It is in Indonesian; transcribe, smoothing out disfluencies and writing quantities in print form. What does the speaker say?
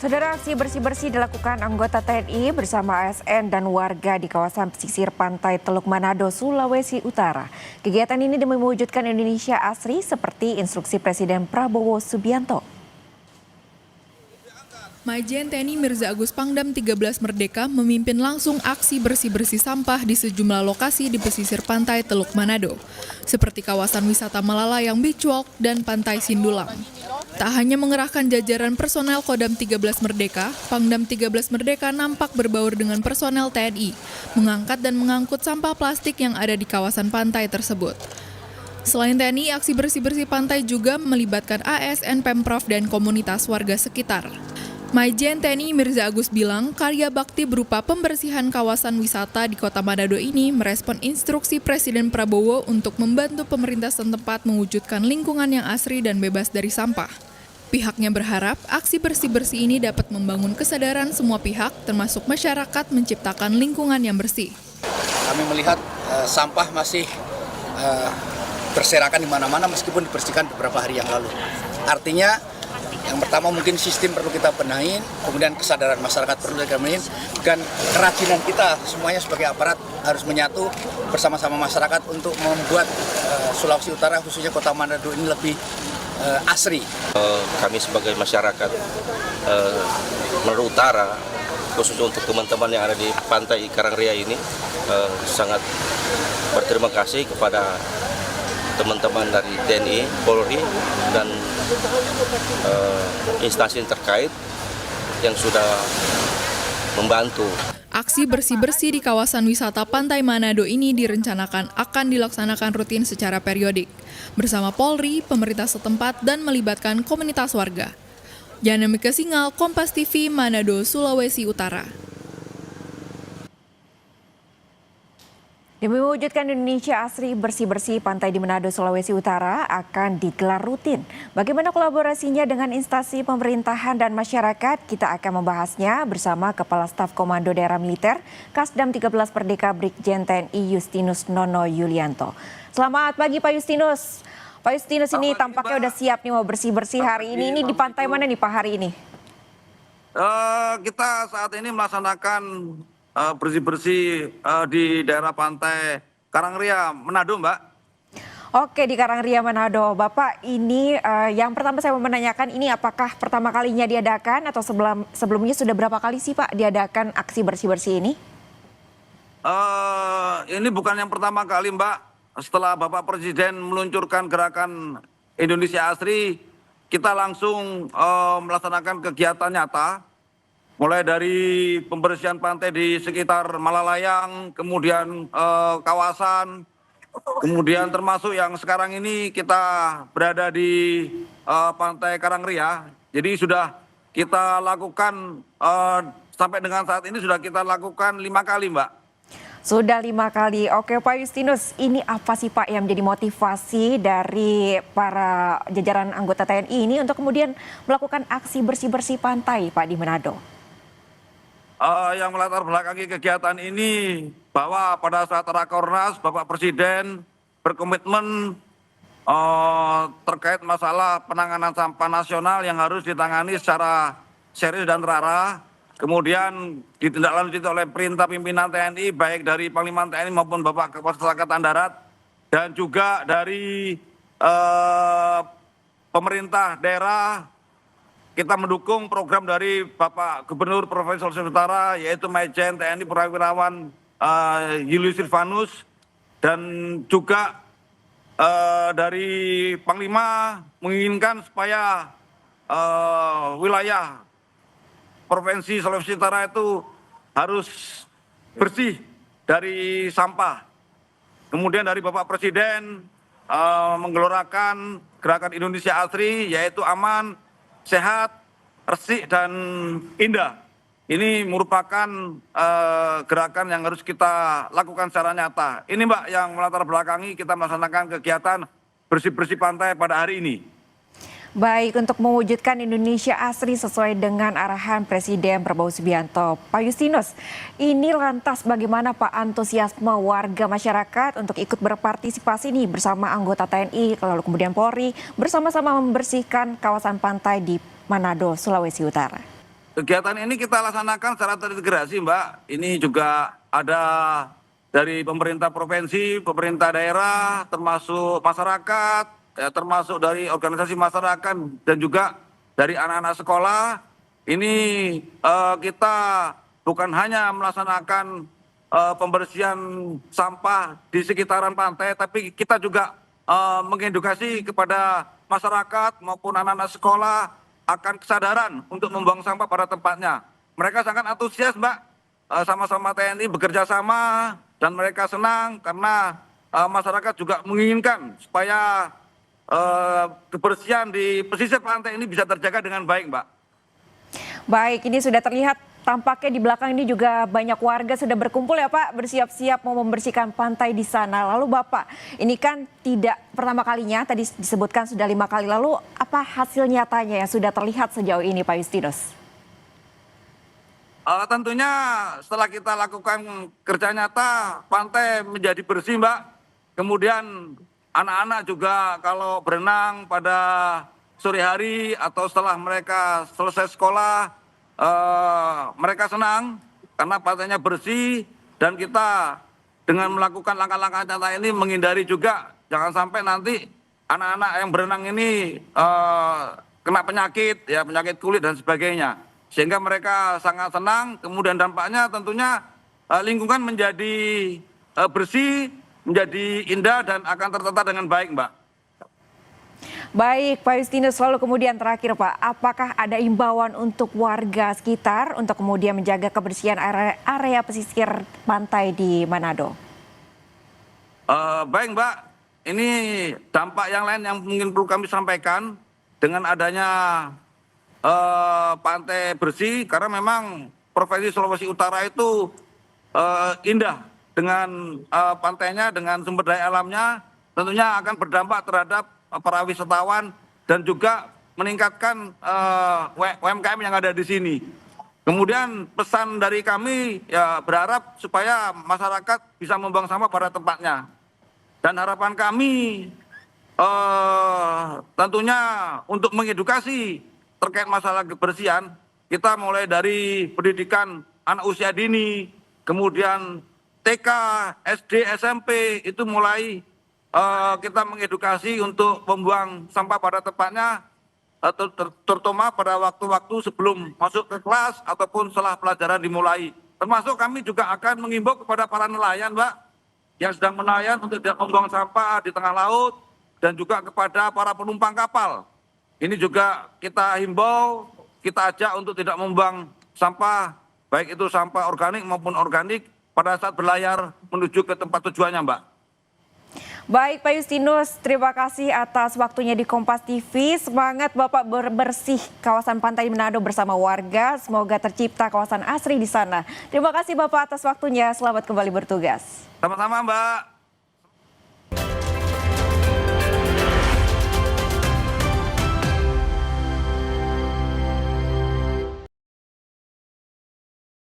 Saudara, aksi bersih-bersih dilakukan anggota TNI bersama ASN dan warga di kawasan pesisir pantai Teluk Manado, Sulawesi Utara. Kegiatan ini demi mewujudkan Indonesia asri seperti instruksi Presiden Prabowo Subianto. Majen TNI Mirza Agus Pangdam 13 Merdeka memimpin langsung aksi bersih-bersih sampah di sejumlah lokasi di pesisir pantai Teluk Manado, seperti kawasan wisata Malalayang Beach Walk dan Pantai Sindulang. Tak hanya mengerahkan jajaran personel Kodam 13 Merdeka, Pangdam 13 Merdeka nampak berbaur dengan personel TNI, mengangkat dan mengangkut sampah plastik yang ada di kawasan pantai tersebut. Selain TNI, aksi bersih-bersih pantai juga melibatkan ASN, Pemprov, dan komunitas warga sekitar. Majen TNI Mirza Agus bilang karya bakti berupa pembersihan kawasan wisata di Kota Manado ini merespon instruksi Presiden Prabowo untuk membantu pemerintah setempat mewujudkan lingkungan yang asri dan bebas dari sampah. Pihaknya berharap aksi bersih-bersih ini dapat membangun kesadaran semua pihak termasuk masyarakat menciptakan lingkungan yang bersih. Kami melihat sampah masih berserakan di mana-mana meskipun dibersihkan beberapa hari yang lalu. Artinya yang pertama mungkin sistem perlu kita benahin, kemudian kesadaran masyarakat perlu kita benahin, dan kerajinan kita semuanya sebagai aparat harus menyatu bersama-sama masyarakat untuk membuat Sulawesi Utara khususnya Kota Manado ini lebih asri. Kami sebagai masyarakat Manado Utara, khususnya untuk teman-teman yang ada di Pantai Karangria ini, sangat berterima kasih kepada teman-teman dari TNI, Polri, dan instansi terkait yang sudah membantu. Aksi bersih-bersih di kawasan wisata Pantai Manado ini direncanakan akan dilaksanakan rutin secara periodik bersama Polri, pemerintah setempat, dan melibatkan komunitas warga. Yana Mika Singal, Kompas TV, Manado, Sulawesi Utara. Demi mewujudkan Indonesia asri, bersih-bersih pantai di Manado, Sulawesi Utara akan digelar rutin. Bagaimana kolaborasinya dengan instansi pemerintahan dan masyarakat? Kita akan membahasnya bersama Kepala Staf Komando Daerah Militer Kasdam 13 Merdeka Brigjen TNI Justinus Nono Yulianto. Selamat pagi Pak Justinus. Pak Justinus, ini tampaknya udah siap nih mau bersih-bersih hari ini. Ini di pantai mana nih Pak hari ini? Kita saat ini melaksanakan bersih-bersih di daerah pantai Karangria, Manado, Mbak. Oke, di Karangria, Manado. Bapak, ini yang pertama saya mau menanyakan, ini apakah pertama kalinya diadakan atau sebelumnya sudah berapa kali sih Pak diadakan aksi bersih-bersih ini? Ini bukan yang pertama kali, Mbak. Setelah Bapak Presiden meluncurkan gerakan Indonesia Asri, kita langsung melaksanakan kegiatan nyata. Mulai dari pembersihan pantai di sekitar Malalayang, kemudian kawasan, kemudian termasuk yang sekarang ini kita berada di pantai Karangria. Jadi sudah kita lakukan sampai dengan saat ini sudah kita lakukan 5 kali, Mbak. Sudah 5 kali. Oke Pak Justinus, ini apa sih Pak yang menjadi motivasi dari para jajaran anggota TNI ini untuk kemudian melakukan aksi bersih-bersih pantai Pak di Manado? Yang melatar belakangi kegiatan ini bahwa pada saat Rakornas Bapak Presiden berkomitmen terkait masalah penanganan sampah nasional yang harus ditangani secara serius dan terarah, kemudian ditindaklanjuti oleh perintah pimpinan TNI baik dari Panglima TNI maupun Bapak Kepala Staf Angkatan Darat dan juga dari pemerintah daerah. Kita mendukung program dari Bapak Gubernur Provinsi Sulawesi Utara yaitu Majen TNI Purnawirawan Julius Silvanus dan juga dari Panglima menginginkan supaya wilayah Provinsi Sulawesi Utara itu harus bersih dari sampah. Kemudian dari Bapak Presiden menggelorakan gerakan Indonesia Asri yaitu aman, sehat, resik, dan indah. Ini merupakan gerakan yang harus kita lakukan secara nyata. Ini Mbak yang melatar belakangi kita melaksanakan kegiatan bersih-bersih pantai pada hari ini. Baik, untuk mewujudkan Indonesia asri sesuai dengan arahan Presiden Prabowo Subianto. Pak Justinus, ini lantas bagaimana Pak antusiasme warga masyarakat untuk ikut berpartisipasi nih bersama anggota TNI, lalu kemudian Polri, bersama-sama membersihkan kawasan pantai di Manado, Sulawesi Utara? kegiatan ini kita laksanakan secara terintegrasi, Mbak. Ini juga ada dari pemerintah provinsi, pemerintah daerah, termasuk masyarakat, ya, termasuk dari organisasi masyarakat dan juga dari anak-anak sekolah. Ini kita bukan hanya melaksanakan pembersihan sampah di sekitaran pantai, tapi kita juga mengedukasi kepada masyarakat maupun anak-anak sekolah akan kesadaran untuk membuang sampah pada tempatnya. Mereka sangat antusias, Mbak, sama-sama TNI bekerja sama dan mereka senang karena masyarakat juga menginginkan supaya kebersihan di pesisir pantai ini bisa terjaga dengan baik, Mbak. Baik, ini sudah terlihat tampaknya di belakang ini juga banyak warga sudah berkumpul ya Pak, bersiap-siap mau membersihkan pantai di sana. Lalu Bapak, ini kan tidak pertama kalinya, tadi disebutkan sudah 5 kali. Lalu apa hasil nyatanya yang sudah terlihat sejauh ini Pak Justinus? Tentunya setelah kita lakukan kerja nyata, pantai menjadi bersih, Mbak. Kemudian anak-anak juga kalau berenang pada sore hari atau setelah mereka selesai sekolah, mereka senang karena pantainya bersih dan kita dengan melakukan langkah-langkah nyata ini menghindari juga jangan sampai nanti anak-anak yang berenang ini kena penyakit, ya penyakit kulit dan sebagainya. Sehingga mereka sangat senang, kemudian dampaknya tentunya lingkungan menjadi bersih, menjadi indah dan akan tertata dengan baik, Mbak. Baik Pak Justinus, lalu kemudian terakhir Pak, apakah ada imbauan untuk warga sekitar untuk kemudian menjaga kebersihan area pesisir pantai di Manado? Baik Mbak, ini dampak yang lain yang mungkin perlu kami sampaikan dengan adanya pantai bersih, karena memang Provinsi Sulawesi Utara itu indah dengan pantainya, dengan sumber daya alamnya, tentunya akan berdampak terhadap para wisatawan dan juga meningkatkan UMKM yang ada di sini. Kemudian pesan dari kami ya berharap supaya masyarakat bisa membuang sampah pada tempatnya. Dan harapan kami tentunya untuk mengedukasi terkait masalah kebersihan, kita mulai dari pendidikan anak usia dini, kemudian TK, SD, SMP itu mulai kita mengedukasi untuk membuang sampah pada tempatnya, terutama pada waktu-waktu sebelum masuk ke kelas ataupun setelah pelajaran dimulai. Termasuk kami juga akan mengimbau kepada para nelayan, Mbak, yang sedang nelayan untuk tidak membuang sampah di tengah laut, dan juga kepada para penumpang kapal. Ini juga kita himbau, kita ajak untuk tidak membuang sampah, baik itu sampah organik maupun organik, pada saat berlayar menuju ke tempat tujuannya, Mbak. Baik Pak Justinus, terima kasih atas waktunya di Kompas TV. Semangat Bapak berbersih kawasan pantai Manado bersama warga. Semoga tercipta kawasan asri di sana. Terima kasih Bapak atas waktunya. Selamat kembali bertugas. Sama-sama Mbak.